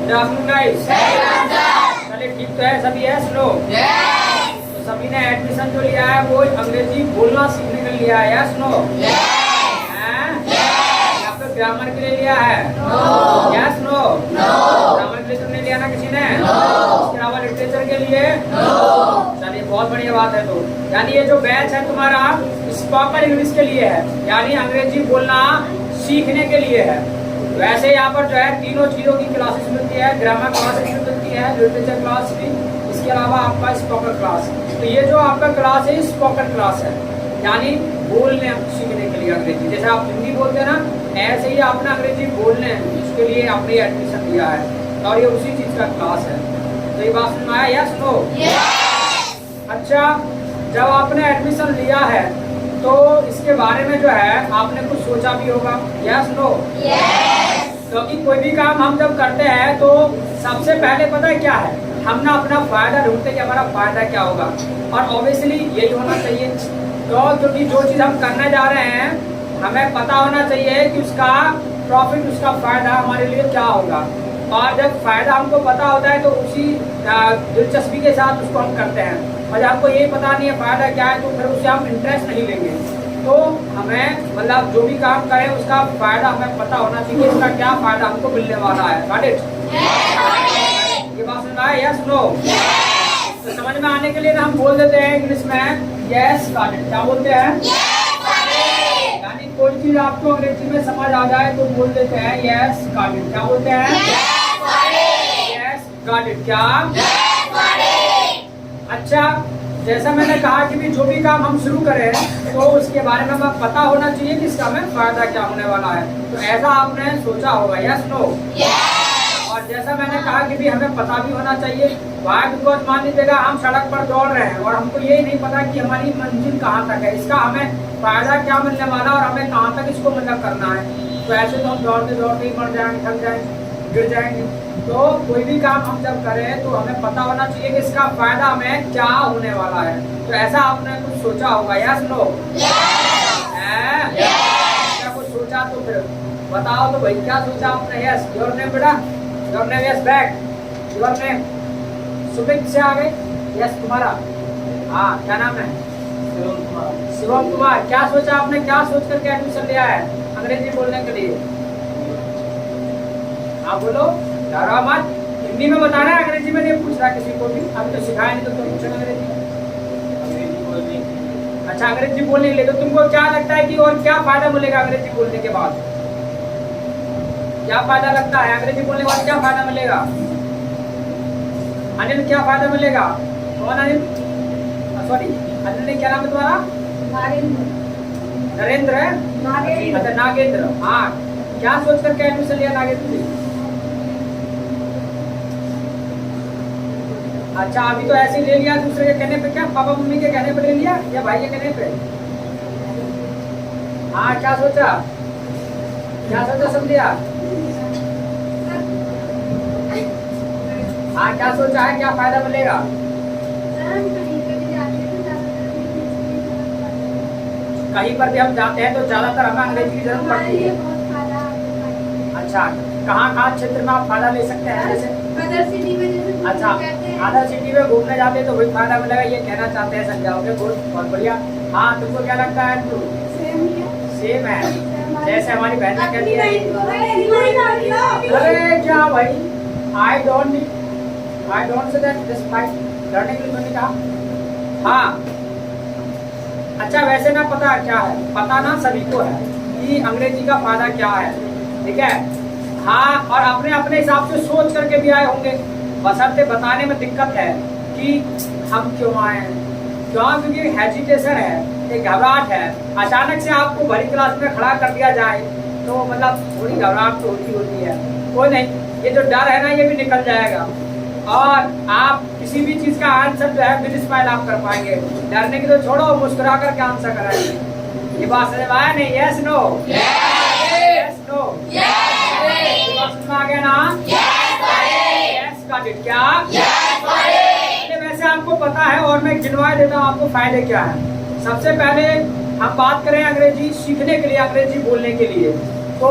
Good afternoon guys. चलिए ठीक तो है सभी, है स्लो। तो सभी ने एडमिशन जो लिया है वो अंग्रेजी बोलना सीखने के लिए लिया है, यस नो? या फिर ग्रामर के लिए लिया है? Yes no? ग्रामर के लिए तुमने लिया ना किसी ने? इसके अलावा लिटरेचर के लिए? चलिए बहुत बढ़िया बात है। तो यानी ये जो बैच है तुम्हारा स्पोकन इंग्लिश के लिए है, यानी अंग्रेजी बोलना सीखने के लिए है। वैसे यहाँ पर जो है तीनों चीजों की क्लासेस मिलती है, ग्रामर क्लासेस भी मिलती है, लिटरेचर क्लास भी, इसके अलावा आपका स्पोकन क्लास। तो ये जो आपका क्लास है स्पोकन क्लास है, यानी बोलने सीखने के लिए अंग्रेजी। जैसे आप हिंदी बोलते हैं ना, ऐसे ही आपने अंग्रेजी बोलने इसके लिए आपने एडमिशन लिया है और ये उसी चीज का क्लास है। तो ये बात सुन आया, यस नो? अच्छा, जब आपने एडमिशन लिया है तो इसके बारे में जो है आपने कुछ सोचा भी होगा, यस नो? क्योंकि कोई भी काम हम जब करते हैं तो सबसे पहले पता है क्या है, हम ना अपना फायदा ढूंढते हैं कि हमारा फायदा क्या होगा, और ऑब्वियसली यही होना चाहिए। तो क्योंकि जो चीज़ हम करने जा रहे हैं हमें पता होना चाहिए कि उसका प्रॉफिट, उसका फायदा हमारे लिए क्या होगा। और जब फायदा हमको पता होता है तो उसी दिलचस्पी के साथ उसको हम करते हैं। और जब हमको ये पता नहीं है फायदा क्या है तो फिर उससे हम इंटरेस्ट नहीं लेंगे। तो हमें मतलब जो भी काम करें उसका फायदा हमें पता होना चाहिए, इसका क्या फायदा हमको मिलने वाला है। Got it? ये बात सुन रहा है, यस नो? तो समझ में आने के लिए हम बोल देते हैं इंग्लिश में यस गॉट इट। क्या बोलते हैं? यानी कोई चीज आपको अंग्रेजी में समझ आ जाए तो बोल देते हैं यस गॉट इट। क्या बोलते हैं? Yes got it. क्या? अच्छा, जैसा मैंने कहा कि भी जो भी काम हम शुरू करें तो उसके बारे में हमें पता होना चाहिए कि इसका हमें फायदा क्या होने वाला है। तो ऐसा आपने सोचा होगा, यस नो? और जैसा मैंने कहा कि भी हमें पता भी होना चाहिए। वाई बिकॉज मान लीजिएगा हम सड़क पर दौड़ रहे हैं और हमको यही नहीं पता कि हमारी मंजिल कहाँ तक है, इसका हमें फायदा क्या मिलने वाला और हमें कहाँ तक इसको मतलब करना है। तो ऐसे तो हम दौड़ते दौड़ते ही मर जाएंगे, थक जाएंगे, गिर जाएंगे। तो कोई भी काम हम जब करें तो हमें पता होना चाहिए कि इसका फायदा हमें क्या होने वाला है। तो ऐसा आपने कुछ सोचा होगा, यस नो? क्या कुछ सोचा तो फिर बताओ तो भाई, क्या सोचा आपने? यस, योर नेम बेटा? Your name? Yes back. Your name? Sumit से आ गए? यस, तुम्हारा? हाँ, क्या नाम है? शिवम कुमार। क्या सोचा आपने, क्या सोच करके एडमिशन लिया है अंग्रेजी बोलने के लिए? हाँ बोलो, डरो मत। हिंदी में बताना है, अंग्रेजी में नहीं पूछ रहा किसी को भी। अभी तो सिखाया नहीं तो तुम पूछना अंग्रेजी बोलने। अच्छा, अंग्रेजी बोलने के लिए तो तुमको क्या लगता है कि और क्या फायदा मिलेगा अंग्रेजी बोलने के बाद? क्या फायदा लगता है अंग्रेजी बोलने के बाद, क्या फायदा मिलेगा? अनिल, क्या फायदा मिलेगा? कौन अनिल? सॉरी, अनिल ने क्या नाम है तुम्हारा? नरेंद्र है? अच्छा, नागेंद्र। हाँ, क्या सोच कर के एडमिशन लिया नागेंद्र जी? अच्छा, अभी तो ऐसे ही ले लिया दूसरे के कहने पे? क्या पापा मम्मी के कहने पे ले लिया या भाई के कहने पे? हाँ, क्या सोचा? क्या सोचा समझिया? हाँ, क्या सोचा है, क्या फायदा मिलेगा? कहीं पर भी हम जाते हैं तो ज्यादातर हमें अंग्रेजी की जरूरत पड़ती है। अच्छा, कहाँ क्षेत्र में आप फायदा ले सकते हैं? जैसे अदर सिटी में, अच्छा, अदर सिटी में घूमने जाते हैं तो वही फायदा मिलेगा, ये कहना चाहते हैं। समझाओगे? गुड, बहुत बढ़िया। हाँ, तुमको क्या लगता है? सेम है, जैसे हमारी बहन कहती है। अरे क्या भाई, I don't say that despite learning के लिए मैंने कहा। हाँ, अच्छा, वैसे ना पता क्या है, पता ना सभी को है कि अंग्रेजी का फायदा क्या है, ठीक है? हाँ, और अपने अपने हिसाब से सोच करके भी आए होंगे, बशर्ते बताने में दिक्कत है कि हम क्यों आए हैं। क्यों? क्योंकि हेजिटेशन है, एक घबराहट है। अचानक से आपको भरी क्लास में खड़ा कर दिया जाए तो मतलब थोड़ी घबराहट तो होती है। कोई नहीं, ये जो डर है ना ये भी निकल जाएगा और आप किसी भी चीज का आंसर जो है विद स्माइल आप कर पाएंगे। डरने की तो छोड़ो, मुस्कुरा करके आंसर कराएंगे। ये बात समझ में आया नहीं? Yes no? Yes no? आ गया ना? Yes got it. क्या? वैसे आपको पता है और मैं गिनवा देता हूँ आपको फायदे क्या है। सबसे पहले हम बात करें अंग्रेजी सीखने के लिए, अंग्रेजी बोलने के लिए, तो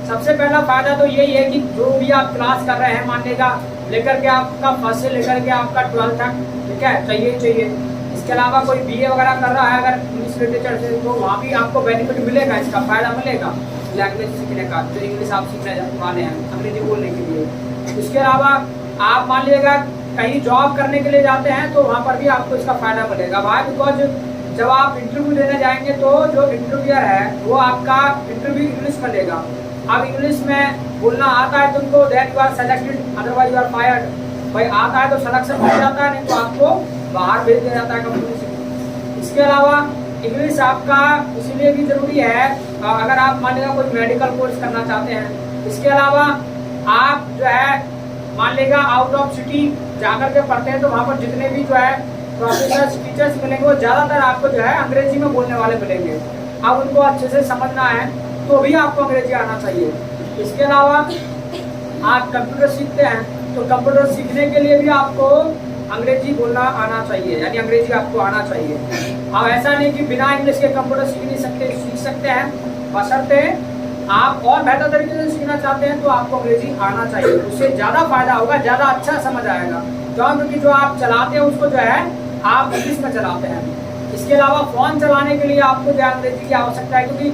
सबसे पहला फायदा तो यही है कि जो भी आप क्लास कर रहे हैं, मान लेगा लेकर के आपका फर्स्ट से लेकर के आपका 12th तक, ठीक है, चाहिए। इसके अलावा कोई बीए वगैरह कर रहा है अगर इंग्लिश लिटरेचर से, तो वहाँ भी आपको बेनिफिट मिलेगा, इसका फायदा मिलेगा लैंग्वेज सीखने का, जो इंग्लिश आप सीखने वाले हैं अंग्रेजी बोलने के लिए। इसके अलावा आप मान लीजिएगा कहीं जॉब करने के लिए जाते हैं तो वहाँ पर भी आपको इसका फायदा मिलेगा। वाई बिकॉज जब आप इंटरव्यू देने जाएंगे तो जो इंटरव्यूअर है वो आपका इंटरव्यू इंग्लिश में लेगा। अब इंग्लिश में बोलना आता है तुमको, then you are selected, otherwise you are fired. भाई आता है तो सिलेक्शन हो जाता है, नहीं तो आपको बाहर भेज दिया जाता है कंपनी से। इसके अलावा इंग्लिश आपका इसीलिए भी जरूरी है अगर आप मान लीजिएगा कोई मेडिकल कोर्स करना चाहते हैं। इसके अलावा आप जो है मान लीजिएगा आउट ऑफ सिटी जाकर के पढ़ते हैं तो वहाँ पर जितने भी जो है प्रोफेसर्स टीचर्स मिलेंगे वो ज़्यादातर आपको जो है अंग्रेजी में बोलने वाले मिलेंगे। अब उनको अच्छे से समझना है तो भी आपको अंग्रेजी आना चाहिए। इसके अलावा आप कंप्यूटर सीखते हैं तो कंप्यूटर सीखने के लिए भी आपको अंग्रेजी बोलना आना चाहिए, यानी अंग्रेजी आपको आना चाहिए। अब ऐसा नहीं कि बिना इंग्लिश के कंप्यूटर सीख सकते हैं, बशर्ते आप और बेहतर तरीके से सीखना चाहते हैं तो आपको अंग्रेजी आना चाहिए, उससे ज़्यादा फायदा होगा, ज़्यादा अच्छा समझ आएगा। क्योंकि जो आप चलाते हैं उसको जो है आप इंग्लिश में चलाते हैं। इसके अलावा फ़ोन चलाने के लिए आपको जो अंग्रेजी की आवश्यकता है, क्योंकि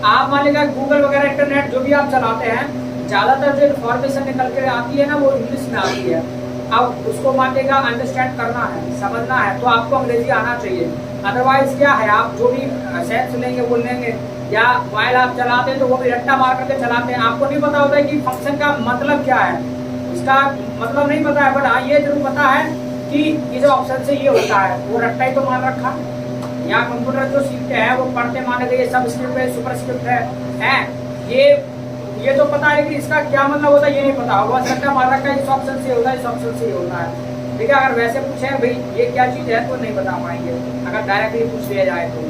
आप मान लीजिएगा गूगल वगैरह इंटरनेट जो भी आप चलाते हैं ज़्यादातर जो इन्फॉर्मेशन निकल के आती है ना वो इंग्लिश में आती है। अब उसको मान लीजिएगा अंडरस्टैंड करना है, समझना है, तो आपको अंग्रेजी आना चाहिए। अदरवाइज क्या है, आप जो भी सेंस लेंगे बोल लेंगे, या मोबाइल आप चलाते हैं तो वो भी रट्टा मार करके चलाते हैं, आपको नहीं पता होता है कि फंक्शन का मतलब क्या है, इसका मतलब नहीं पता है। बट हाँ ये जरूर पता है कि इस ऑप्शन से ये होता है, वो रट्टा ही तो मान रखा। यहाँ कंप्यूटर जो सीखते हैं वो पढ़ते माने गए सब स्क्रिप्ट है, सुपर स्क्रिप्ट है ये तो पता है कि इसका क्या मतलब होता है ये नहीं पता होगा, रट्टा मार रखा है, इस ऑप्शन से होता है, इस ऑप्शन से होता है। ठीक है, अगर वैसे पूछे भाई ये क्या चीज़ है तो नहीं बता पाएंगे, अगर डायरेक्टली पूछ लिया जाए तो।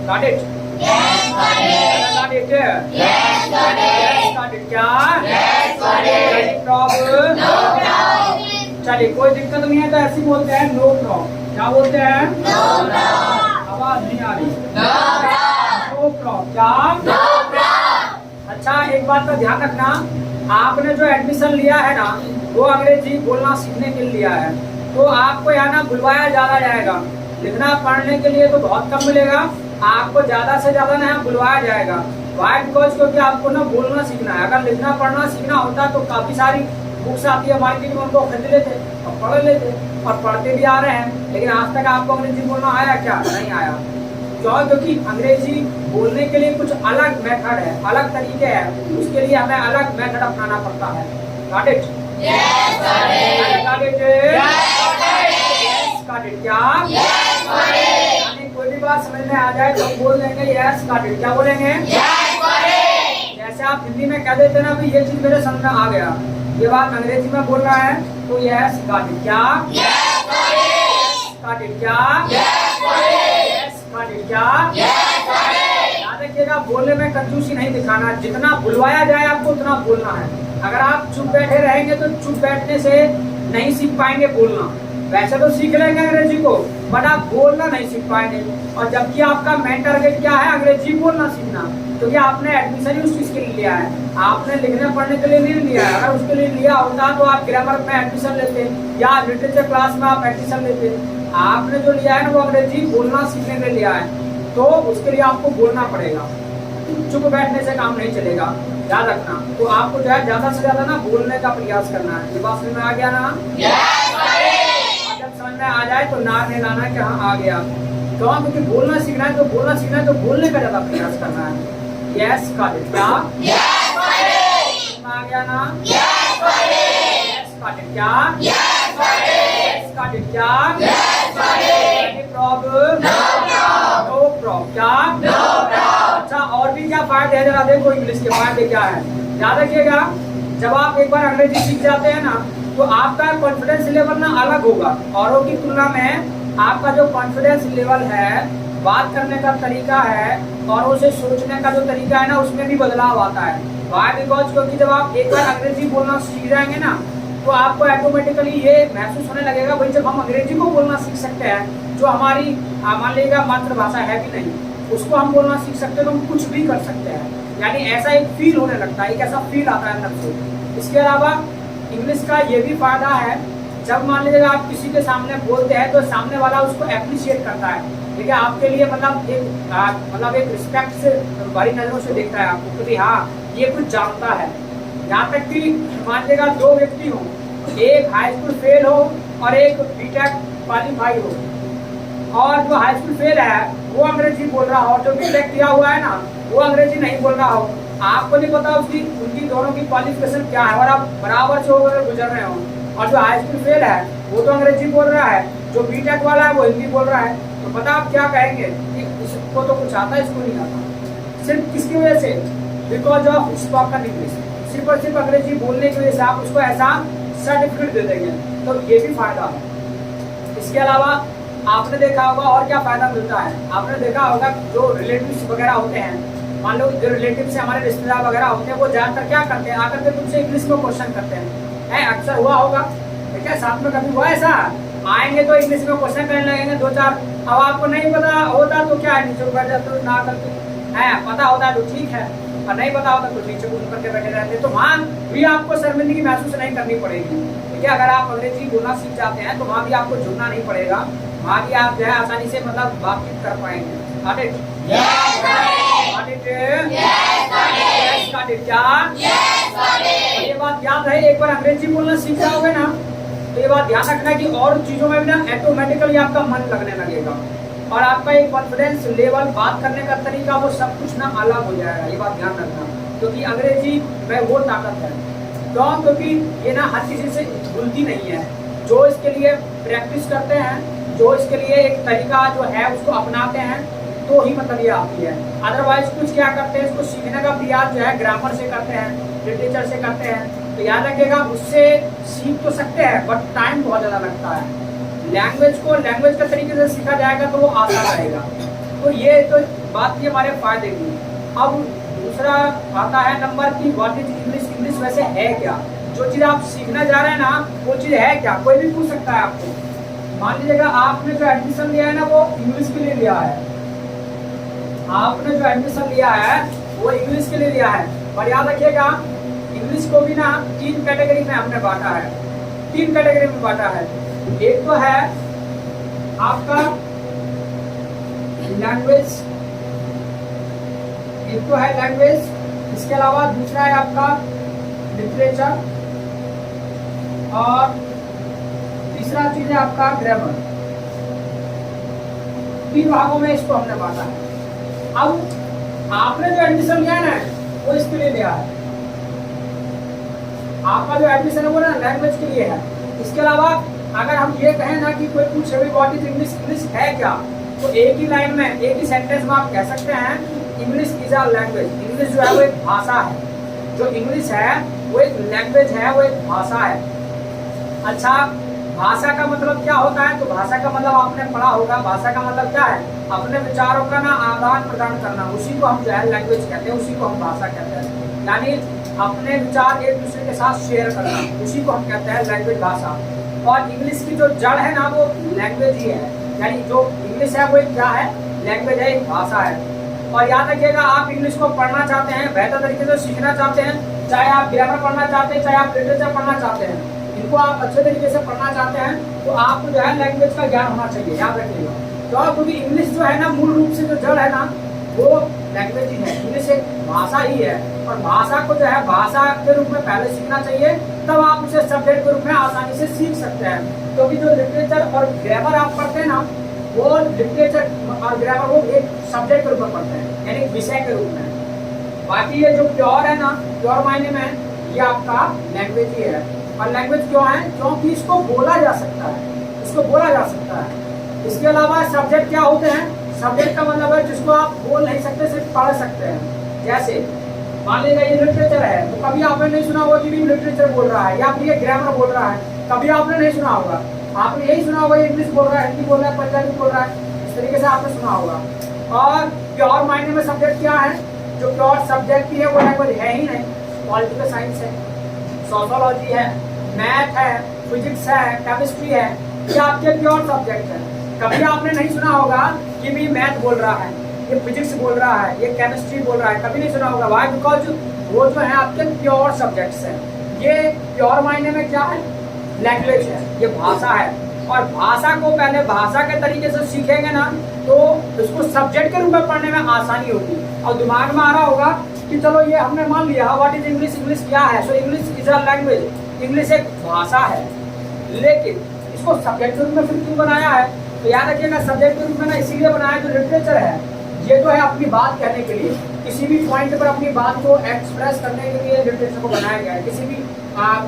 Got it? Yes, got it. Got it? Yes, got it. Yes, got it. क्या? Yes, got it. Any problem? No problem. चलिए कोई दिक्कत नहीं है तो ऐसे बोलते हैं नो प्रॉब्लम। क्या बोलते हैं? No problem. आवाज नहीं आ रही। No problem. No problem. क्या? No problem. अच्छा एक बात का ध्यान रखना, आपने जो एडमिशन लिया है ना वो अंग्रेजी बोलना सीखने के लिए लिया है, तो आपको यहाँ ना बुलवाया ज्यादा जाएगा। लिखना पढ़ने के लिए तो बहुत कम मिलेगा, आपको ज्यादा से ज्यादा ना बुलवाया जाएगा। वाई बिकॉज क्योंकि आपको ना बोलना सीखना है। अगर लिखना पढ़ना सीखना होता तो काफी सारी बुक्स आती है मार्केट में, उनको खरीद लेते और पढ़ लेते और पढ़ते भी आ रहे हैं। लेकिन आज तक आपको अंग्रेजी बोलना आया क्या? नहीं आया। क्यों? क्योंकि अंग्रेजी बोलने के लिए कुछ अलग मेथड है, अलग तरीके हैं, उसके लिए हमें अलग मेथड अपनाना पड़ता है। Got it? Yes, got it. Got it? Yes, got it. Yes got it. क्या? Yes, got it. यानी कोई भी बात समझ में आ जाए तो बोल देंगे यस गॉट इट। क्या बोलेंगे? Yes, got it. जैसे आप हिंदी में कह देते ना भी ये चीज मेरे समझ में आ गया, ये बात अंग्रेजी में बोल रहा है तो यस गॉट इट। क्या? Yes, got it. Got it. क्या? Yes, got it. Yes got it. क्या? Yes, got it. याद रखिएगा बोलने में कंजूसी नहीं दिखाना, जितना बुलवाया जाए आपको उतना बोलना है। अगर आप चुप बैठे रहेंगे तो चुप बैठने से नहीं सीख पाएंगे बोलना। वैसे तो सीख लेंगे अंग्रेजी को, बट आप बोलना नहीं सीख पाएंगे। और जबकि आपका मेन टारगेट क्या है? अंग्रेजी बोलना सीखना, क्योंकि आपने एडमिशन ही उस चीज के लिए लिया है, आपने लिखने पढ़ने के लिए नहीं लिया है। अगर उसके लिए लिया होता तो आप ग्रामर में एडमिशन लेते या लिटरेचर क्लास में आप एडमिशन लेते। आपने जो लिया है ना वो अंग्रेजी बोलना सीखने के लिए लिया है, तो उसके लिए आपको बोलना पड़ेगा। चुप बैठने से काम नहीं चलेगा, याद रखना। तो आपको जो है ज्यादा से ज्यादा ना बोलने का प्रयास करना है। ये बात समझ में आ गया ना? Yes, got it. जब समझ में आ जाए तो नार नहीं लाना कि हाँ आ गया। क्यों? क्योंकि बोलना सीखना है तो बोलना सीखना है तो बोलने का ज्यादा प्रयास करना है। Yes got it. क्या? Yes, got it. समझ में आ गया ना? Yes, got it. Yes got it. क्या? Yes, got it. Yes got it. क्या? Yes, got it. Any problem? No problem. No problem. क्या? No problem. अच्छा और भी क्या फायदे हैं जरा देखो, इंग्लिश के फायदे क्या है याद रखिएगा। जब आप एक बार अंग्रेजी सीख जाते हैं ना तो आपका कॉन्फिडेंस लेवल ना अलग होगा औरों की तुलना में। आपका जो कॉन्फिडेंस लेवल है, बात करने का तरीका है, औरों से सोचने का जो तरीका है ना उसमें भी बदलाव आता है। वाई बिकॉज क्योंकि जब आप एक बार अंग्रेजी बोलना सीख जाएंगे ना तो आपको ऑटोमेटिकली ये महसूस होने लगेगा भाई जब हम अंग्रेजी को बोलना सीख सकते हैं, जो हमारी मान लीजिएगा मातृभाषा है भी नहीं, उसको हम बोलना सीख सकते हैं तो हम कुछ भी कर सकते हैं। यानी ऐसा एक फील होने लगता है, एक ऐसा फील आता है अंदर से। इसके अलावा इंग्लिश का ये भी फायदा है, जब मान लीजिएगा आप किसी के सामने बोलते हैं तो सामने वाला उसको एप्रिशिएट करता है, ठीक है, आपके लिए मतलब एक रिस्पेक्ट से बड़ी नजरों से देखता है आपको कि हाँ ये कुछ जानता है। यहाँ तक कि मान लीजिएगा दो व्यक्ति हो, एक हाई स्कूल फेल हो और एक बीटेक क्वालिफाई हो, और जो हाई स्कूल फेल है वो अंग्रेजी बोल रहा हो, जो बीटेक किया हुआ है ना वो अंग्रेजी नहीं बोल रहा हो, आपको नहीं पता उनकी दोनों की क्वालिफिकेशन क्या है, और आप बराबर से होकर गुजर रहे हो, और जो हाई स्कूल फेल है वो तो अंग्रेजी बोल रहा है, जो बीटेक वाला है वो हिंदी बोल रहा है, तो पता आप क्या कहेंगे कि इसको तो कुछ आता है, इसको नहीं आता। सिर्फ किसकी वजह से? बिकॉज ऑफ स्पोकन इंग्लिश, सिर्फ और सिर्फ अंग्रेजी बोलने की वजह से आप उसको ऐसा सर्टिफिकेट दे देंगे, तो ये भी फायदा है। इसके अलावा आपने देखा होगा और क्या फायदा मिलता है, आपने देखा होगा जो रिलेटिव्स वगैरह होते हैं, मान लो जो रिलेटिव से हमारे रिश्तेदार वगैरह होते हैं, वो ज्यादातर क्या करते हैं, आकर के तुमसे इंग्लिश में क्वेश्चन करते हैं, अक्सर हुआ होगा, ठीक है, साथ में कभी हुआ ऐसा, आएंगे तो इंग्लिश में क्वेश्चन करने लगेंगे दो चार, अब आपको नहीं पता होता तो क्या है, नीचे बैठ जाते ना करके, है पता होता है तो ठीक है, और नहीं पता होता तो नीचे घूम करके बैठे रहते, तो वहाँ भी आपको शर्मिंदगी महसूस नहीं करनी पड़ेगी, ठीक है। अगर आप अंग्रेजी बोलना सीख जाते हैं तो वहाँ भी आपको झुकना नहीं पड़ेगा, वहाँ भी आप जो है आसानी से मतलब बातचीत कर पाएंगे। Got it? Yes, got it. Got it? Yes, got it. Yes, got it. क्या? Yes, got it. और ये बात याद रहे, एक बार अंग्रेजी बोलना सीख जाओगे ना तो ये बात ध्यान रखना कि और चीजों में भी ना ऑटोमेटिकली आपका मन लगने लगेगा, और आपका एक कॉन्फिडेंस लेवल, बात करने का तरीका, वो सब कुछ ना अलग हो जाएगा, ये बात ध्यान रखना, क्योंकि अंग्रेजी में वो ताकत है। क्योंकि ये ना हर किसी से भूलती नहीं है, जो इसके लिए प्रैक्टिस करते हैं, जो इसके लिए एक तरीका जो है उसको अपनाते हैं, तो ही मतलब ये आती है। अदरवाइज कुछ क्या करते हैं, इसको सीखने का प्रयास जो है ग्रामर से करते हैं, लिटरेचर से करते हैं, तो याद रखिएगा उससे सीख तो सकते हैं बट टाइम बहुत ज़्यादा लगता है। लैंग्वेज को लैंग्वेज के तरीके से सीखा जाएगा तो वो आसान रहेगा। तो ये तो बात थी हमारे फायदे की। अब दूसरा आता है नंबर की, व्हाट इज इंग्लिश, इंग्लिश वैसे है क्या, जो चीज़ आप सीखना जा रहे हैं ना वो चीज़ है क्या, कोई भी पूछ सकता है आपको। मान लीजिएगा आपने जो एडमिशन लिया है ना वो इंग्लिश के लिए लिया है, आपने जो एडमिशन लिया है वो इंग्लिश के लिए लिया है, पर याद रखिएगा इंग्लिश को भी ना 3 कैटेगरी में हमने बांटा है, 3 कैटेगरी में बांटा है। एक तो है आपका लैंग्वेज, एक तो है लैंग्वेज, इसके अलावा दूसरा है आपका लिटरेचर, और तीसरा चीज है आपका ग्रामर। 3 भागों में इसको हमने बांटा है। अब आपने जो एडमिशन लिया है ना वो इसके लिए लिया है, आपका जो एडमिशन है वो ना लैंग्वेज के लिए है। इसके अलावा अगर हम ये कहें ना कि कोई पूछे भी व्हाट इज इंग्लिश, इंग्लिश है क्या, तो एक ही लाइन में, एक ही सेंटेंस में आप कह सकते हैं English is a language. English जो है वो एक भाषा है, जो इंग्लिश है वो एक लैंग्वेज है, वो एक भाषा है। अच्छा, भाषा का मतलब क्या होता है, तो भाषा का मतलब आपने पढ़ा होगा, भाषा का मतलब क्या है, अपने विचारों का ना आदान प्रदान करना, उसी को हम जो है लैंग्वेज कहते हैं, उसी को हम भाषा कहते हैं। यानी अपने विचार एक दूसरे के साथ शेयर करना, उसी को हम कहते हैं लैंग्वेज, भाषा। और इंग्लिश की जो जड़ है ना वो लैंग्वेज ही है, यानी जो इंग्लिश है वो एक क्या है, लैंग्वेज है, एक भाषा है। और याद रखिएगा आप इंग्लिश को पढ़ना चाहते हैं, बेहतर तरीके से सीखना चाहते हैं, चाहे आप ग्रामर पढ़ना चाहते हैं, चाहे आप लिटरेचर पढ़ना चाहते हैं, इनको आप अच्छे तरीके से पढ़ना चाहते हैं, तो आपको जो है लैंग्वेज का ज्ञान होना चाहिए, याद रखिएगा। तो क्योंकि इंग्लिश जो है ना मूल रूप से जो जड़ है ना वो लैंग्वेज ही है, इंग्लिश एक भाषा ही है। और भाषा को जो है भाषा के रूप में पहले सीखना चाहिए, तब आप उसे सब्जेक्ट के रूप में आसानी से सीख सकते हैं। क्योंकि जो लिटरेचर और ग्रामर आप पढ़ते हैं ना वो लिटरेचर और ग्रामर वो एक सब्जेक्ट के रूप में पढ़ते हैं, यानी विषय के रूप में। बाकी ये जो प्योर है ना, प्योर मायने में ये आपका लैंग्वेज ही है। और लैंग्वेज क्यों है, क्योंकि इसको बोला जा सकता है, इसको बोला जा सकता है। इसके अलावा सब्जेक्ट क्या होते हैं, सब्जेक्ट का मतलब है जिसको आप बोल नहीं सकते, सिर्फ पढ़ सकते हैं। जैसे मान लीजिए ये लिटरेचर है, तो कभी आपने नहीं सुना होगा कि भी लिटरेचर बोल रहा है, या फिर ये ग्रामर बोल रहा है, कभी आपने नहीं सुना होगा। आपने यही सुना होगा इंग्लिश बोल रहा है, हिंदी बोल रहा है, पंजाबी बोल रहा है, इस तरीके से आपने सुना होगा। और प्योर मायने में सब्जेक्ट क्या है, जो प्योर सब्जेक्ट ही है वो लैंग्वेज है ही नहीं। पॉलिटिकल साइंस है, सोशियोलॉजी है, मैथ है, फिजिक्स है, केमिस्ट्री है, ये आपके प्योर सब्जेक्ट है। कभी आपने नहीं सुना होगा कि भी मैथ बोल रहा है, ये फिजिक्स बोल रहा है, ये केमिस्ट्री बोल रहा है, कभी नहीं सुना होगा। वाई? बिकॉज वो जो है आपके प्योर सब्जेक्ट्स हैं। ये प्योर मायने में क्या है? लैंग्वेज है, ये भाषा है। और भाषा को पहले भाषा के तरीके से सीखेंगे ना तो इसको सब्जेक्ट के रूप में पढ़ने में आसानी होगी। और दिमाग में आ रहा होगा कि चलो ये हमने मान लिया, व्हाट इज इंग्लिश, इंग्लिश क्या है? So English is a language, English एक भाषा है। लेकिन इसको सब्जेक्ट के रूप में फिर क्यों बनाया है? तो याद रखिएगा, सब्जेक्ट के रूप में ना इसीलिए बनाया, जो लिटरेचर है ये तो है अपनी बात कहने के लिए, किसी भी पॉइंट पर अपनी बात को एक्सप्रेस करने के लिए लिटरेचर को बनाया गया है। किसी भी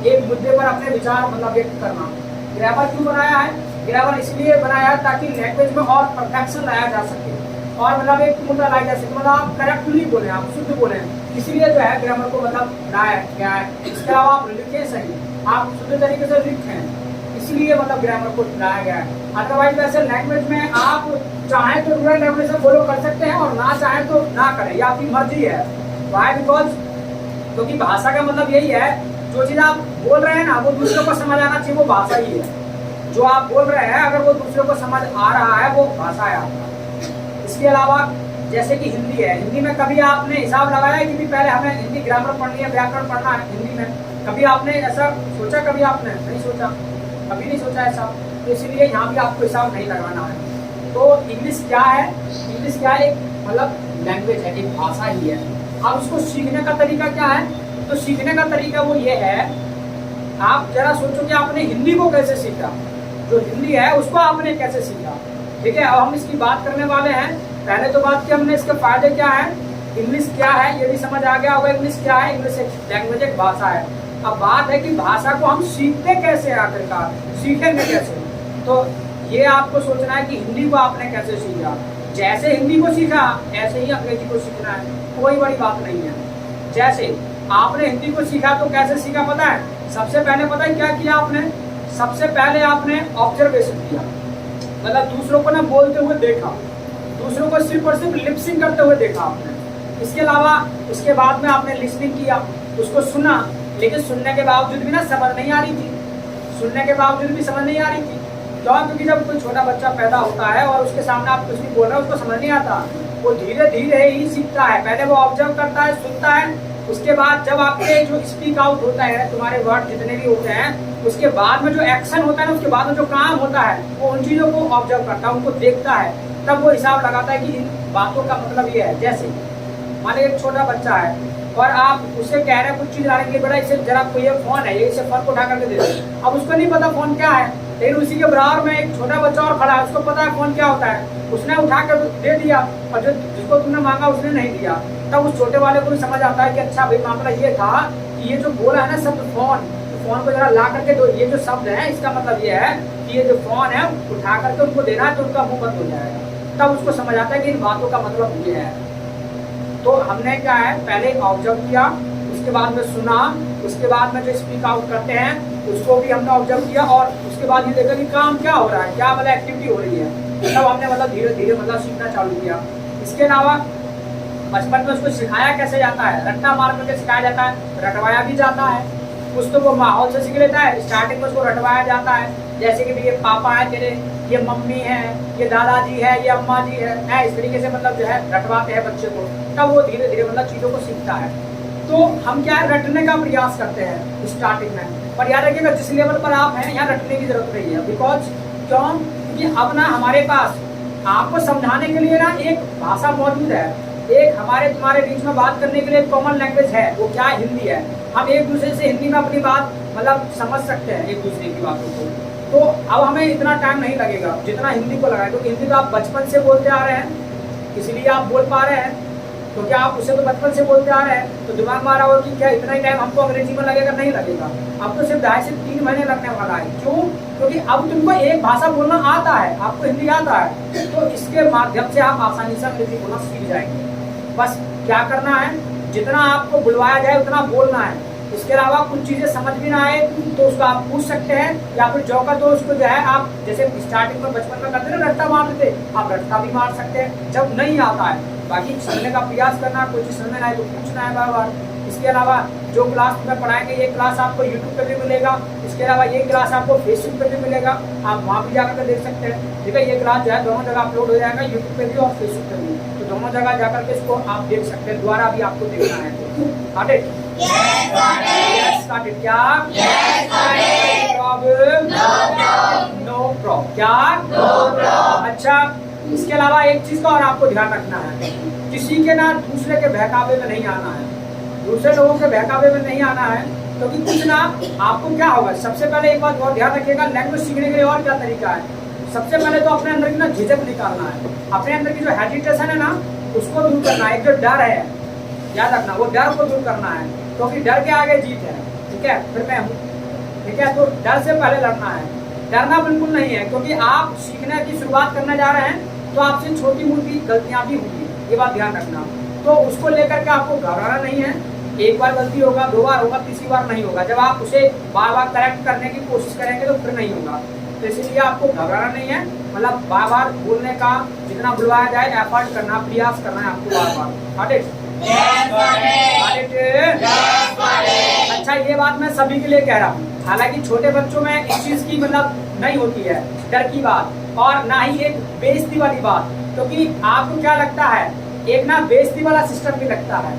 एक मुद्दे पर अपने विचार मतलब व्यक्त करना। ग्रामर क्यों बनाया है? ग्रामर इसलिए बनाया है ताकि लैंग्वेज में और परफेक्शन लाया जा सके और मतलब एक मुद्दा लाया जा सके, मतलब आप करेक्टली बोले, आप शुद्ध बोले। इसीलिए जो है ग्रामर को मतलब बनाया गया है। इसके अलावा आप लिखे सही, आप शुद्ध तरीके से लिखें, इसलिए मतलब ग्रामर को लाया गया है। अदरवाइज वैसे लैंग्वेज में आप चाहे तो रूरल लैंग्वेज से फॉलो कर सकते हैं और ना चाहे तो ना करें, ये आपकी मर्जी है। वाई? बिकॉज क्योंकि भाषा का मतलब यही है, जो चीज आप बोल रहे हैं ना वो दूसरों को समझ आना चाहिए, वो भाषा ही है। जो आप बोल रहे हैं अगर वो दूसरों को समझ आ रहा है वो भाषा है आपका। इसके अलावा जैसे कि हिंदी है, हिंदी में कभी आपने हिसाब लगाया है कि पहले हमें हिंदी ग्रामर पढ़नी है, व्याकरण पढ़ना है हिंदी में? कभी आपने ऐसा सोचा? कभी आपने नहीं सोचा, कभी नहीं सोचा ऐसा। तो इसीलिए यहाँ भी आपको हिसाब नहीं लगाना है। तो इंग्लिश क्या है? इंग्लिश क्या है? एक मतलब लैंग्वेज है, एक भाषा ही है। अब उसको सीखने का तरीका क्या है? तो सीखने का तरीका वो ये है, आप जरा सोचो कि आपने हिंदी को कैसे सीखा, जो हिंदी है उसको आपने कैसे सीखा। ठीक है, अब हम इसकी बात करने वाले हैं। पहले तो बात की हमने इसके फायदे क्या है, इंग्लिश क्या है, ये भी समझ आ गया होगा। इंग्लिश क्या है? इंग्लिश एक लैंग्वेज, एक भाषा है। अब बात है कि भाषा को हम सीखते कैसे, आखिरकार सीखेंगे कैसे? तो ये आपको सोचना है कि हिंदी को आपने कैसे सीखा। जैसे हिंदी को सीखा ऐसे ही अंग्रेजी को सीखना है, कोई बड़ी बात नहीं है। जैसे आपने हिंदी को सीखा तो कैसे सीखा पता है? सबसे पहले पता है क्या किया आपने? सबसे पहले आपने ऑब्जर्वेशन किया, मतलब दूसरों को ना बोलते हुए देखा, दूसरों को सिर्फ और सिर्फ लिपसिंग करते हुए देखा आपने। इसके अलावा उसके बाद में आपने लिसनिंग किया, उसको सुना, लेकिन सुनने के बावजूद भी ना समझ नहीं आ रही थी, सुनने के बावजूद भी समझ नहीं आ रही थी। क्यों? क्योंकि जब कोई छोटा बच्चा पैदा होता है और उसके सामने आप कुछ भी बोल रहे हो उसको समझ नहीं आता, वो धीरे धीरे ही सीखता है। पहले वो ऑब्जर्व करता है, सुनता है, उसके बाद जब आपके जो स्पीक आउट होता है, तुम्हारे वर्ड जितने भी होते हैं, उसके बाद में जो एक्शन होता है ना, उसके बाद में जो काम होता है, वो उन चीजों को ऑब्जर्व करता है, उनको देखता है, तब वो हिसाब लगाता है कि इन बातों का मतलब ये है। जैसे मान लीजिए एक छोटा बच्चा है और आप उससे कह रहे हैं कुछ चीज लाने के लिए, बेटा इसे जरा कोई ये फोन है, ये इसे फोन को उठा करके दे दो। अब उसको नहीं पता फोन क्या है, लेकिन उसी के बराबर में एक छोटा बच्चा और खड़ा है, उसको पता है फोन क्या होता है, उसने उठा कर दे दिया और जो जिसको तुमने मांगा उसने नहीं दिया। तब उस छोटे वाले को भी समझ आता है कि अच्छा भाई मामला ये था कि ये जो बोला है ना शब्द फोन, फोन को जरा ला करके दो, ये जो शब्द है इसका मतलब ये है कि ये जो फोन है उठा करके उनको देना है तो उनका मुंह बंद हो जाएगा। तब उसको समझ आता है कि इन बातों का मतलब ये है। तो हमने क्या है, पहले ऑब्जर्व किया, उसके बाद में सुना, उसके बाद में जो स्पीक आउट करते हैं उसको भी हमने ऑब्जर्व किया और उसके बाद ये देखा कि काम क्या हो रहा है, क्या मतलब एक्टिविटी हो रही है, तब हमने मतलब धीरे धीरे मतलब सीखना चालू किया। इसके अलावा बचपन में उसको सिखाया कैसे जाता है, रट्टा मार करके सिखाया जाता है, रटवाया भी जाता है। कुछ तो वो माहौल से सीख लेता है, स्टार्टिंग में उसको रटवाया जाता है, जैसे कि ये पापा है तेरे, ये मम्मी है, ये दादाजी है, ये अम्मा जी है, इस तरीके से मतलब जो है रटवाते हैं बच्चे को, तब वो धीरे धीरे मतलब चीज़ों को सीखता है। तो हम क्या है, रटने का प्रयास करते हैं स्टार्टिंग में। पर याद रखिएगा जिस लेवल पर आप हैं यहाँ रटने की जरूरत नहीं है। बिकॉज क्यों? क्योंकि अब ना हमारे पास आपको समझाने के लिए ना एक भाषा मौजूद है, एक हमारे तुम्हारे बीच में बात करने के लिए कॉमन लैंग्वेज है, वो क्या है? हिंदी है। हम एक दूसरे से हिंदी में अपनी बात मतलब समझ सकते हैं एक दूसरे की बातों को। तो अब हमें इतना टाइम नहीं लगेगा जितना हिंदी को लगा, क्योंकि हिंदी तो आप बचपन से बोलते आ रहे हैं, इसलिए आप बोल पा रहे हैं, क्योंकि आप उसे तो बचपन से बोलते आ रहे हैं। तो दिमाग में आ रहा हो कि क्या इतना ही टाइम हमको अंग्रेजी में लगेगा? नहीं लगेगा, अब तो सिर्फ 2.5 से 3 महीने लगने वाला है। क्यों? क्योंकि अब तुमको एक भाषा बोलना आता है, आपको हिंदी आता है, तो इसके माध्यम से आप आसानी से अंग्रेजी बोलना सीख जाएंगे। बस क्या करना है, जितना आपको बुलवाया जाए उतना बोलना है। इसके अलावा कुछ चीजें समझ भी ना आए तो उसको आप पूछ सकते हैं, या फिर जौका तो उसको जो है आप जैसे स्टार्टिंग में बचपन में करते ना रट्टा मारते थे, आप रट्टा भी मार सकते हैं जब नहीं आता है। बाकी समझने का प्रयास करना, कोई चीज समझ में आए तो पूछना है बार बार। इसके अलावा जो क्लास में पढ़ाएंगे ये क्लास आपको यूट्यूब पे भी मिलेगा, इसके अलावा ये क्लास आपको फेसबुक पे भी मिलेगा, आप वहाँ भी जाकर देख सकते हैं। ठीक है, ये क्लास जो है दोनों जगह अपलोड हो जाएगा, यूट्यूब पे भी और फेसबुक पे भी। तो तो दोनों जगह जाकर के इसको आप देख सकते हैं, दोबारा भी आपको देखना है तो got it? Yes, got it. Yes, got it. क्या? Yes, got it. Problem? No problem. No problem. क्या? No problem. अच्छा, इसके अलावा एक चीज का और आपको ध्यान रखना है, किसी के ना दूसरे के बहकावे में नहीं आना है, दूसरे लोगों के बहकावे में नहीं आना है, क्योंकि कुछ ना आपको क्या होगा। सबसे पहले एक बात बहुत ध्यान रखिएगा, लैंग्वेज सीखने के लिए और क्या तरीका है। सबसे पहले तो अपने अंदर की ना झिझक निकालना है, अपने अंदर की जो हेजिटेशन है ना उसको दूर करना है। एक जो डर है, याद रखना, वो डर को दूर करना है, क्योंकि डर के आगे जीत है। ठीक है, फिर मैं हूँ, ठीक है। तो डर से पहले लड़ना है, डरना बिल्कुल नहीं है, क्योंकि आप सीखने की शुरुआत करने जा रहे हैं तो आपसे छोटी मोटी गलतियां भी होंगी, ये बात ध्यान रखना। तो उसको लेकर के आपको घबराना नहीं है। एक बार गलती होगा, 2 बार होगा, तीसरी बार नहीं होगा। जब आप उसे बार बार करेक्ट करने की कोशिश करेंगे तो फिर नहीं होगा। तो इसलिए आपको घबराना नहीं है, मतलब बार बार बोलने का जितना बुलवाया जाए एफर्ट करना, प्रयास करना है आपको बार बार। got it? Yes, got it. got it? Yes, got it. अच्छा, ये बात मैं सभी के लिए कह रहा हूँ, हालांकि छोटे बच्चों में इस चीज की मतलब नहीं होती है डर की बात, और ना ही एक बेइज्जती वाली बात, क्योंकि आपको क्या लगता है, एक ना बेइज्जती वाला सिस्टम भी लगता है।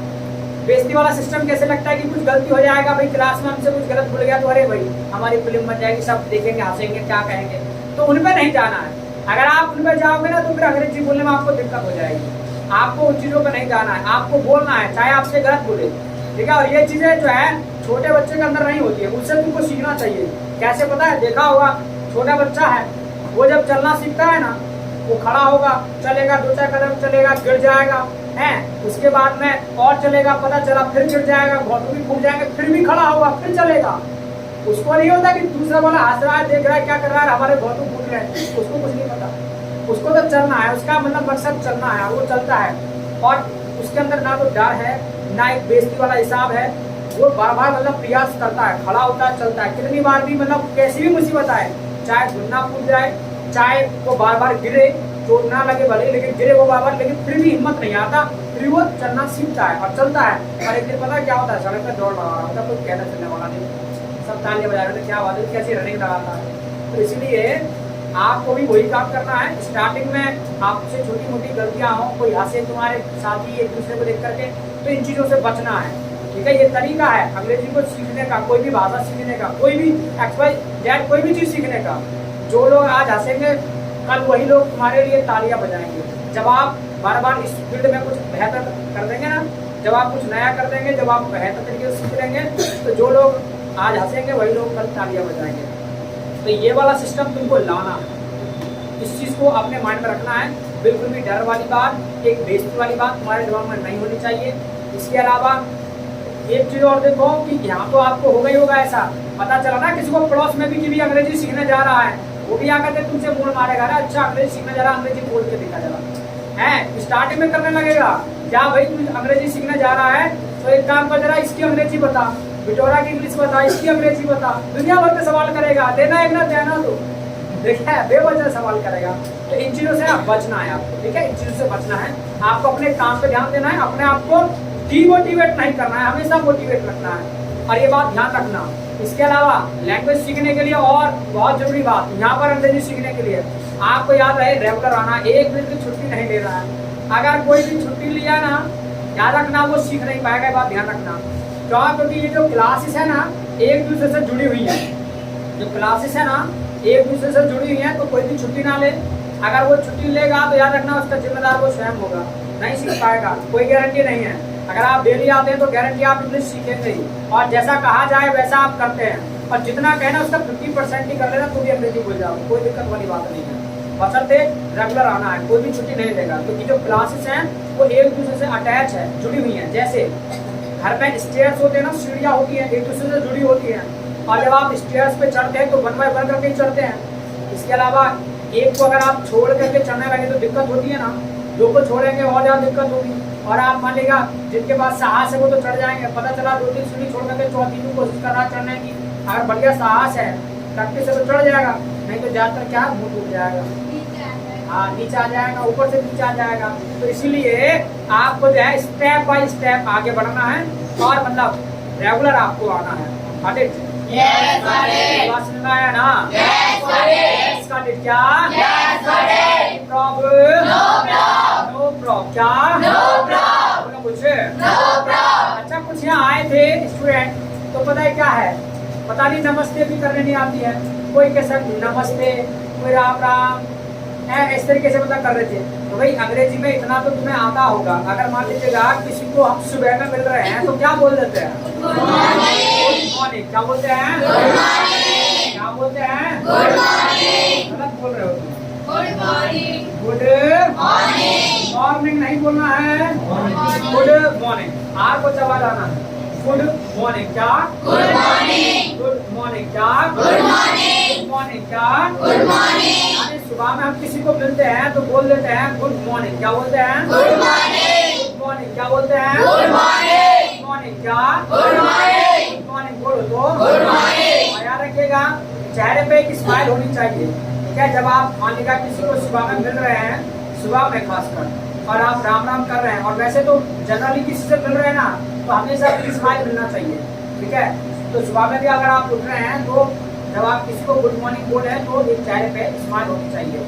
बेइज्जती वाला सिस्टम कैसे लगता है कि कुछ गलती हो जाएगा, भाई क्लास में हमसे कुछ गलत भूल गया तो अरे भाई हमारी फिल्म बन जाएगी, सब देखेंगे, हंसेंगे, क्या कहेंगे। तो उन पे नहीं जाना है। अगर आप उन पे जाओगे ना तो फिर अंग्रेजी बोलने में आपको दिक्कत हो जाएगी। आपको उन चीजों पे नहीं जाना है, आपको बोलना है चाहे आपसे गलत बोले, ठीक है। और ये चीजें जो है छोटे बच्चे के अंदर नहीं होती है, उससे तुमको सीखना चाहिए। कैसे पता है, देखा होगा छोटा बच्चा है, वो जब चलना सीखता है ना, वो खड़ा होगा, चलेगा, 2-4 कदम चलेगा, गिर जाएगा, है, उसके बाद में और चलेगा, पता चला फिर गिर जाएगा, घोटू भी फूट जाएंगे, फिर भी खड़ा होगा, फिर चलेगा। उसको नहीं होता कि दूसरा वाला हंस रहा है, देख रहा है, क्या कर रहा है, हमारे घोटू फूट रहे हैं, उसको कुछ नहीं पता। उसको तो चलना है, उसका मतलब मकसद चलना है, वो चलता है। और उसके अंदर ना तो डर है, ना एक बेइज्जती वाला हिसाब है। वो बार बार मतलब प्रयास करता है, खड़ा होता है, चलता है, कितनी बार भी मतलब कैसी भी मुसीबत आए, चाहे घुटना फूट जाए, चाहे वो बार बार गिरे, चोट ना लगे भले, लेकिन गिरे वो बार बार, लेकिन फिर भी हिम्मत नहीं आता, फिर वो चलना सीखता है और चलता है। और एक दिन पता क्या होता है, सड़क पर दौड़ रहा होता है, कोई कहना चलने वाला नहीं, सब तालियां बजा रहे थे, क्या बात है, कैसी रनिंग लगाता है। तो इसलिए आपको भी वही काम करना है। स्टार्टिंग में आपसे छोटी मोटी गलतियां हो, कोई हंसे तुम्हारे साथी एक दूसरे को देख करके, तो इन चीजों से बचना है, ठीक है। ये तरीका है अंग्रेजी को सीखने का, कोई भी भाषा सीखने का, कोई भी XYZ कोई भी चीज सीखने का। जो लोग आज हंसेंगे, कल वही लोग तुम्हारे लिए तालियां बजाएंगे। जब आप बार बार इस फील्ड में कुछ बेहतर कर देंगे ना, जब आप कुछ नया कर देंगे, जब आप बेहतर तरीके से सीख लेंगे, तो जो लोग आज हंसेंगे वही लोग कल तालियां बजाएंगे। तो ये वाला सिस्टम तुमको लाना है, इस चीज को अपने माइंड में रखना है। बिल्कुल भी डर वाली बात, एक बेइज्जती वाली बात तुम्हारे दिमाग में नहीं होनी चाहिए। इसके अलावा एक चीज और देखो कि यहाँ तो आपको होगा ही होगा, ऐसा पता चला ना किसी को पड़ोस में भी कि भी अंग्रेजी सीखने जा रहा है, वो भी आकर के तुमसे मुंह मारेगा, अच्छा अंग्रेजी सीखने जा रहा, अंग्रेजी बोल के दिखा जा रहा है, स्टार्टिंग में करने लगेगा, क्या भाई तू अंग्रेजी सीखने जा रहा है तो एक काम कर, जरा इसकी अंग्रेजी बता, बिटोरा की इंग्लिश बता, इसकी अंग्रेजी बता, दुनिया भर में सवाल करेगा, देना एक ना देना, तो देखा है बेवजह सवाल करेगा। तो इन चीजों से बचना है आपको, ठीक है, इन चीजों से बचना है। आपको अपने काम पे ध्यान देना है, अपने आप को डीमोटिवेट नहीं करना है, हमेशा मोटिवेट रखना है, और ये बात ध्यान रखना। इसके अलावा लैंग्वेज सीखने के लिए और बहुत जरूरी बात, यहाँ पर अंग्रेजी सीखने के लिए आपको याद रहे रेगुलर आना, एक दिन की छुट्टी नहीं ले रहा है। अगर कोई भी छुट्टी लिया ना, याद रखना वो सीख नहीं पाएगा, बात ध्यान रखना। क्योंकि ये जो क्लासेस है ना एक दूसरे से जुड़ी हुई है, जो क्लासेस है ना एक दूसरे से जुड़ी हुई है, तो कोई भी छुट्टी ना ले। अगर वो छुट्टी लेगा तो याद रखना उसका जिम्मेदार वो स्वयं होगा, नहीं सीख पाएगा, कोई गारंटी नहीं है। अगर आप डेली आते हैं तो गारंटी आप इंग्लिश सीखेंगे ही, और जैसा कहा जाए वैसा आप करते हैं, और जितना कहना उसका 50% ही कर लेना तो भी अंग्रेजी बोल जाओ, कोई दिक्कत वाली बात नहीं है। बशर्ते रेगुलर आना है, कोई भी छुट्टी नहीं लेगा, क्योंकि जो क्लासेस हैं वो एक दूसरे से अटैच है, जुड़ी हुई हैं। जैसे घर में स्टेयर्स होते हैं ना, सीढ़ियाँ होती हैं, एक दूसरे से जुड़ी होती हैं, और जब आप स्टेयर्स पे चढ़ते हैं तो 1 बाय 1 करके चढ़ते हैं। इसके अलावा एक को अगर आप छोड़ करके चढ़ने लगे तो दिक्कत होती है ना, 2 को छोड़ेंगे और ज्यादा दिक्कत होगी। और आप मान लीजिएगा जिनके पास साहस है वो तो चढ़ जाएंगे, पता चला 2-3 सीढ़ी छोड़ करके 4थी की कोशिश कर रहा चढ़ने की, अगर बढ़िया साहस है प्रैक्टिस से तो चढ़ जाएगा, नहीं तो ज्यादातर क्या मुंह टूट जाएगा, हाँ नीचे आ जाएगा, ऊपर से नीचे आ जाएगा। तो इसीलिए आपको जो है स्टेप बाय स्टेप आगे बढ़ना है, और मतलब रेगुलर आपको आना है। Yes, got it. बात समझ में आया ना? Yes, got it. Yes, got it. क्या? Yes, got it. Problem? No problem. No problem क्या? No problem. बोलो कुछ। No problem. अच्छा कुछ यहाँ आए थे स्टूडेंट, तो पता है क्या है, पता नहीं नमस्ते भी करने नहीं आती है, कोई कैसा नमस्ते, कोई राम राम है, इस तरीके से मतलब कर रहे थे। तो भाई अंग्रेजी में इतना तो तुम्हें आता होगा। अगर मान लीजिएगा किसी को हम सुबह में मिल रहे हैं तो क्या बोल देते हैं? Good morning. Good morning. क्या बोलते हैं? Good morning. क्या बोलते हैं? Good morning. गलत बोल रहे हो तुम। Good morning. Good morning. Morning नहीं बोलना है, गुड मॉर्निंग। आर को चबा जाना है। गुड मॉर्निंग क्या? Good morning. गुड मॉर्निंग क्या? Good morning. गुड मॉर्निंग क्या? Good morning. यानी सुबह में हम किसी को मिलते हैं तो बोल देते हैं गुड मॉर्निंग। क्या बोलते हैं? Good morning. Good morning. क्या बोलते हैं? Good morning. गुड मॉर्निंग क्या? Good morning. गुड मॉर्निंग बोलो तो। Good morning. और याद रखिएगा चेहरे पे एक स्माइल होनी चाहिए, ठीक है? जब आप मान लीजिएगा किसी को सुबह में मिल रहे हैं, सुबह में खासकर, और आप राम राम कर रहे हैं, और वैसे तो जनरली किसी से मिल रहे हैं ना, तो हमेशा स्माइल मिलना चाहिए, ठीक है? तो सुबह में भी अगर आप उठ रहे हैं तो जब आप किसी को गुड मॉर्निंग बोले हैं तो एक चेहरे पे स्माइल होनी चाहिए।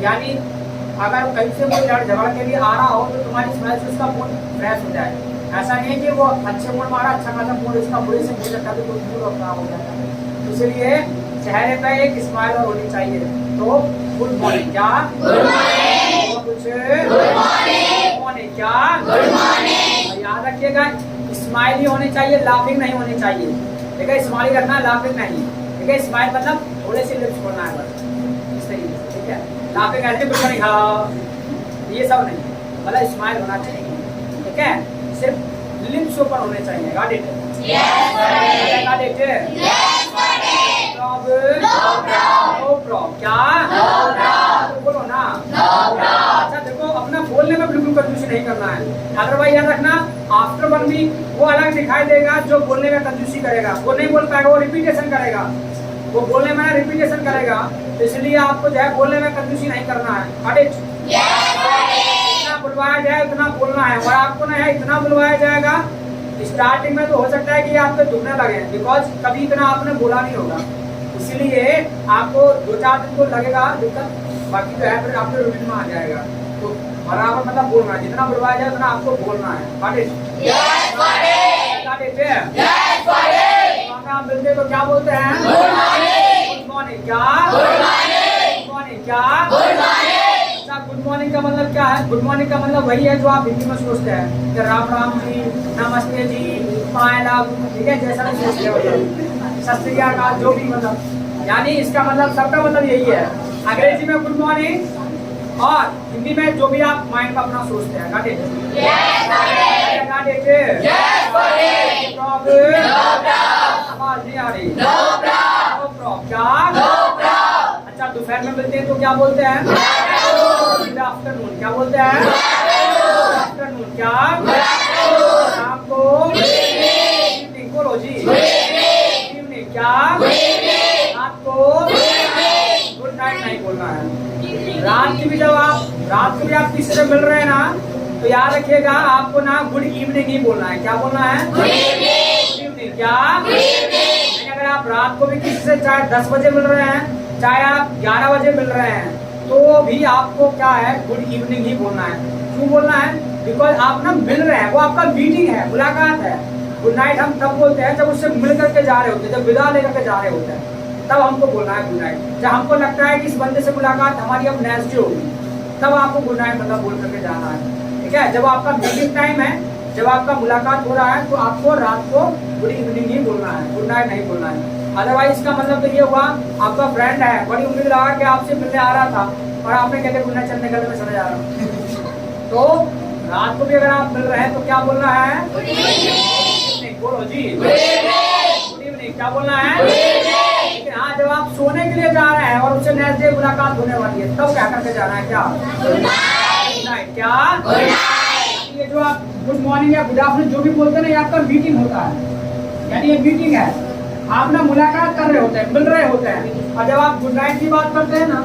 यानी अगर कहीं से कोई लड़ झगड़ के लिए आ रहा हो तो तुम्हारी स्माइल से उसका मूड फ्रेश हो जाए। ऐसा नहीं है कि वो अच्छे मूड मारा, अच्छा खासा मूड उसका बुरे से मूड लगता तो मूड खराब हो जाता है। इसलिए चेहरे पे एक स्माइल और होनी चाहिए। तो गुड मॉर्निंग क्या? Good morning. कुछ गुड मॉर्निंग। मॉर्निंग क्या? Good morning. याद रखिएगा स्माइल ही होनी चाहिए, लाफिंग नहीं होनी चाहिए, ठीक है? स्माइल रखना, लाफिंग नहीं, ठीक है? स्माइल मतलब थोड़े से लिप्स खोलना है बस, इस तरीके से, ठीक है? लाफिंग ऐसे कुछ नहीं, हाँ ये सब नहीं, मतलब स्माइल होना चाहिए, ठीक है? सिर्फ लिप्स ऊपर होने चाहिए। Got it? Yes sir. Got it? Yes sir. Problem? No problem. No problem क्या? No problem. तो बोलो ना। No problem. अच्छा देखो, अपना बोलने में बिल्कुल कंजूसी नहीं करना है। अदरवाइज याद रखना आफ्टर 1 वीक वो अलग दिखाई देगा जो बोलने में कंजूसी करेगा, वो नहीं बोल पाएगा, वो रिपीटेशन करेगा, वो बोलने में रिपीटेशन करेगा। तो इसलिए आपको जो है बोलने में कंजूसी नहीं करना है। Got it? Yes sir. जितना बुलवाया जाए उतना बोलना है, और आपको ना है इतना बुलवाया जाएगा स्टार्टिंग में तो हो सकता है कि आपके दुखने लगे, बिकॉज कभी इतना आपने बोला नहीं होगा, इसलिए आपको 2-4 दिन तो लगेगा दिक्कत, बाकी जो है फिर आपके रूटीन में आ जाएगा। तो बराबर मतलब बोलना है, जितना बुलवाया जाए उतना आपको बोलना है। Got it? Yes sir. Got it? Yes sir. आप मिलते तो क्या बोलते हैं? Good morning. गुड मॉर्निंग क्या? Good morning. गुड मॉर्निंग क्या? Good morning. अच्छा गुड मॉर्निंग का मतलब क्या है? गुड मॉर्निंग का मतलब वही है जो आप हिंदी में सोचते हैं कि राम राम जी, नमस्ते जी, पायला, ठीक है? जैसा भी सोचते हो, सत श्री अकाल, जो भी मतलब, यानी इसका मतलब सबका मतलब यही है। अंग्रेजी में गुड मॉर्निंग और हिंदी में जो भी आप माइंड में अपना सोचते हैं। Got it? Yes sir. Got it? Yes sir. Problem? No problem. आवाज नहीं आ रही। No problem. नो प्रॉब्लम क्या? No problem. अच्छा दोपहर में मिलते हैं तो क्या बोलते हैं? Good afternoon. क्या बोलते हैं? गुड आफ्टरनून क्या? शाम को इवनिंग बोलो जी। इवनिंग क्या? रात को गुड नाइट नहीं बोलना है। रात की भी जब आप रात को भी आप किसी से मिल रहे हैं ना, तो याद रखिएगा आपको ना गुड इवनिंग ही बोलना है। क्या बोलना है? गुड इवनिंग क्या? लेकिन अगर आप रात को भी किसी से चाहे 10 बजे मिल रहे हैं, चाहे आप 11 बजे मिल रहे हैं, तो भी आपको क्या है? गुड इवनिंग ही बोलना है। क्यों बोलना है? बिकॉज आप ना मिल रहे हैं, वो आपका मीटिंग है, मुलाकात है। गुड नाइट हम तब बोलते हैं जब उससे मिल करके जा रहे होते हैं, जब विदा लेकर के जा रहे होते हैं, तब हमको बोलना है गुड नाइट। जब हमको लगता है कि इस बंदे से मुलाकात हमारी अब नेक्स्ट होगी, तब आपको गुड नाइट मतलब बोल करके जाना है, ठीक है? जब आपका मीटिंग टाइम है, जब आपका मुलाकात हो रहा है, तो आपको रात को गुड इवनिंग ही बोलना है, गुड नाइट नहीं बोलना है। अदरवाइज इसका मतलब तो ये हुआ आपका फ्रेंड है, बड़ी उम्मीद लगा के आपसे मिलने आ रहा था और आपने कहते गुड नाइट चलने गले में चले जा रहा हूँ। तो रात को भी अगर आप मिल रहे हैं तो क्या बोलना है? Good evening. बोलो जी। Good evening. गुड इवनिंग क्या बोलना है? Good evening. लेकिन हाँ जब आप सोने के लिए जा रहे हैं और उससे नेक्स्ट डे मुलाकात होने वाली है, तब क्या करके जाना है? क्या? Good night. गुड नाइट क्या? Good night. ये जो आप गुड मॉर्निंग या गुड आफ्टरनून जो भी बोलते हैं ना, ये आपका मीटिंग होता है, यानी ये मीटिंग है, आप ना मुलाकात कर रहे होते हैं, मिल रहे होते हैं। और जब आप गुड नाइट की बात करते हैं ना,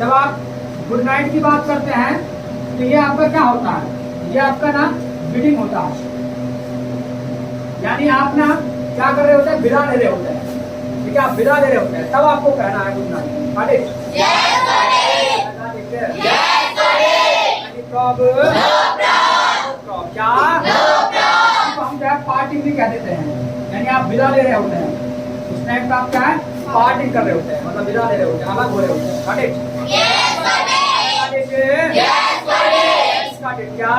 जब आप गुड नाइट की बात करते हैं तो ये आपका क्या होता है? ये आपका ना मीटिंग होता है, यानी आप ना क्या कर रहे होते हैं? विदा ले रहे होते हैं, ठीक है? आप विदा ले रहे होते हैं, तब आपको कहना है good night. Yes sir. Yes sir. Prob क्या तो हम जो है पार्टिंग भी कह देते हैं, यानी आप विदा ले रहे होते हैं उस टाइम पे आप क्या है पार्टिंग कर रहे होते हैं, मतलब विदा ले रहे होते हैं, अलग हो रहे होते हैं। Got it? Got it? क्या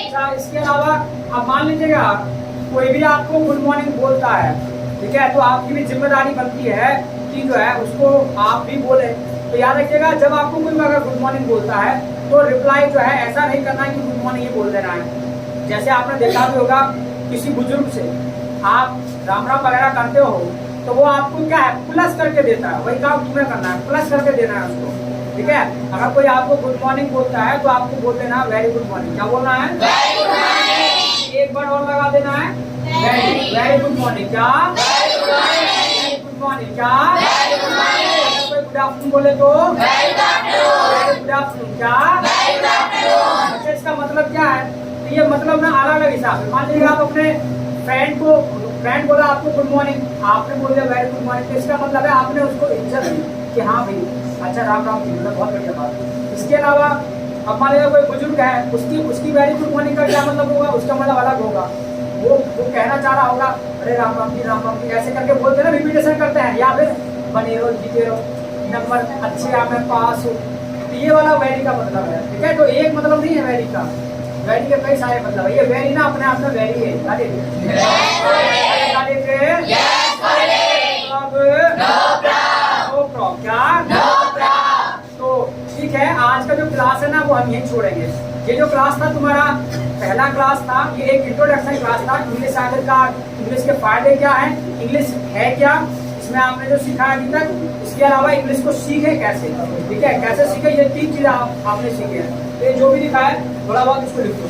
अच्छा, इसके अलावा अब मान लीजिएगा कोई भी आपको गुड मॉर्निंग बोलता है, ठीक है, तो आपकी भी जिम्मेदारी बनती है कि जो है उसको आप भी बोले। तो याद रखिएगा जब आपको कोई अगर गुड मॉर्निंग बोलता है तो रिप्लाई जो है ऐसा नहीं करना है कि गुड मॉर्निंग ही बोल देना है। जैसे आपने देखा भी होगा किसी बुजुर्ग से आप राम राम वगैरह करते हो तो वो आपको क्या है प्लस करके देता है, वही काम तुम्हें करना है, प्लस करके देना है उसको, ठीक है। अगर कोई आपको गुड मॉर्निंग बोलता है तो आपको बोल देना वेरी गुड मॉर्निंग। क्या बोलना है? एक बार और लगा देना है वेरी गुड मॉर्निंग। क्या गुड मॉर्निंग? क्या कोई गुड आफ्टरनून बोले तो वेरी गुड आफ्टरनून। क्या अच्छा, इसका मतलब क्या है? तो ये मतलब ना अलग अलग हिसाब है। मान लीजिए आप अपने फ्रेंड बोला आपको गुड मॉर्निंग, आपने बोल दिया वेरी गुड मॉर्निंग, तो इसका मतलब है आपने उसको इज्जत दी कि हाँ भाई अच्छा राम राम जी, मतलब बहुत बढ़िया बात। इसके अलावा अब मान लीजिए कोई बुजुर्ग है, उसकी वेरी गुड मॉर्निंग का क्या मतलब होगा, उसका मतलब अलग होगा। वो कहना चाह रहा होगा अरे राम राम जी ऐसे करके बोलते ना, रिपीटेशन करते हैं, या फिर बने रहो जीते रहो नंबर अच्छे आए पास हो, तो ये वाला वेरी का मतलब है, ठीक है। तो एक मतलब नहीं है वेरी का, वेरी के कई सारे मतलब है। ये वेरी ना अपने आप में वेरी है। तो ठीक है, आज का जो क्लास है ना वो हम यहीं छोड़ेंगे। ये जो क्लास था तुम्हारा पहला क्लास था, ये एक इंट्रोडक्शन क्लास था। इंग्लिश आखिरकार इंग्लिश के फायदे क्या है, इंग्लिश है क्या, इसमें आपने जो सीखा अभी तक, इसके अलावा इंग्लिश को सीखे कैसे, ठीक है, कैसे सीखे, ये 3 चीजें आपने सीखे हैं। तो ये जो भी लिखा है थोड़ा बहुत इसको लिख दो।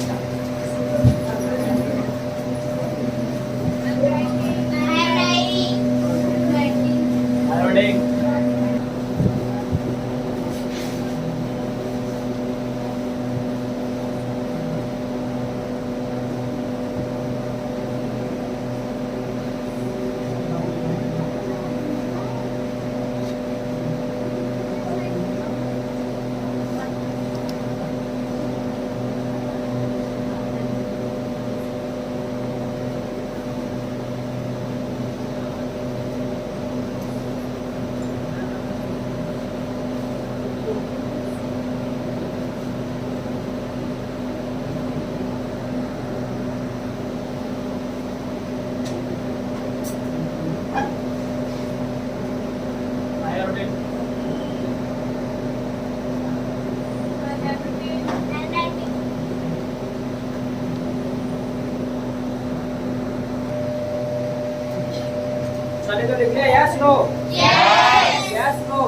चले तो लिख लिया यस नो यस नो।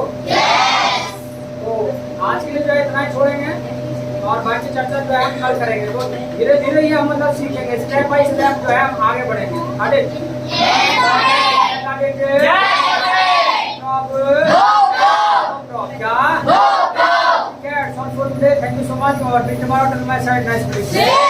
तो आज के लिए जो है इतना ही छोड़ेंगे और बाकी चर्चा जो है हम कल करेंगे। तो धीरे धीरे ये हम मतलब सीखेंगे, स्टेप बाय स्टेप जो है हम आगे बढ़ेंगे। आगे क्या थैंक यू सो मच और tomorrow tell my side nice to meet you.